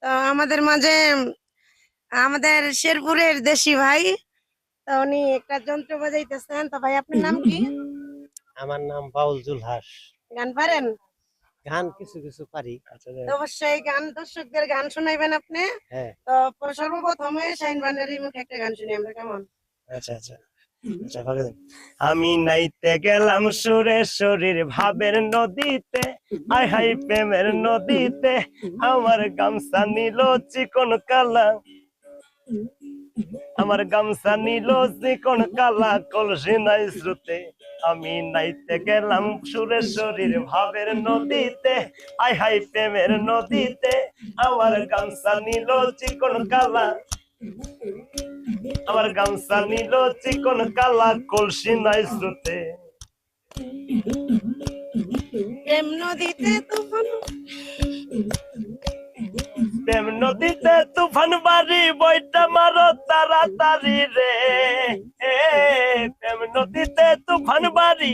তো আমাদের মাঝে আমাদের শেরপুরের দেশি ভাই, তো উনি একটা যন্ত্র বাজাইতেছেন। তো ভাই আপনার নাম কি? আমার নাম বাউল জুলহাস। গান পারেন? গান কিছু কিছু পারি। আচ্ছা তো অবশ্যই গান, দর্শকদের গান শোনাইবেন আপনি। হ্যাঁ। তো সর্বপ্রথমে শাহিন ভান্ডারীর মুখে একটা গান শুনি আমরা, কেমন? আচ্ছা আচ্ছা আচ্ছা ভালো। আমি নাইতে গেলাম সুরেশ্বরীর ভাবের নদীতে, আই হাই প্রেমের নদীতে, আমার গামছা নিল চিকন কালা, আমার গামছা নিল চিকন কালা, কলসি নাই শ্রুতে। আমি নাইতে গেলাম সুরেশ্বরীর ভাবের নদীতে, আই হাই প্রেমের নদীতে, আমার গামছা নিল চিকন কালা, আমার গামছা নিল চিকন কালা, কলসি নাই শ্রুতে। প্রেম নদীতে তুফান, প্রেম নদীতে তুফান বাড়ি, বইটা মারো তাড়াতাড়ি রে। প্রেম নদীতে তুফান বাড়ি,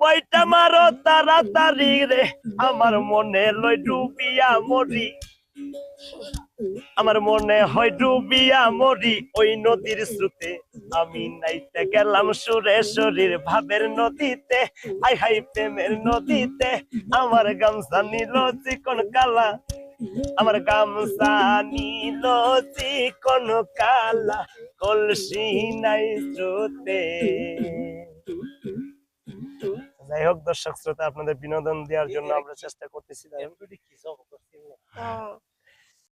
বইটা মারো তাড়াতাড়ি রে, আমার মনে লই ডুবিয়া মরি, আমার মনে হয় ডুবিয়া মরি ওই নদীর স্রোতে। আমি নাইতে গেলাম সুরেশ্বরীর ভাবের নদীতে, আই হাই প্রেমের নদীতে, আমার গামছা নিল চিকন কালা, আমার গামছা নিল চিকন কালা, কলসি নাই স্রোতে। যাই হোক দর্শক শ্রোতা, আপনাদের বিনোদন দেওয়ার জন্য আমরা চেষ্টা করতেছি।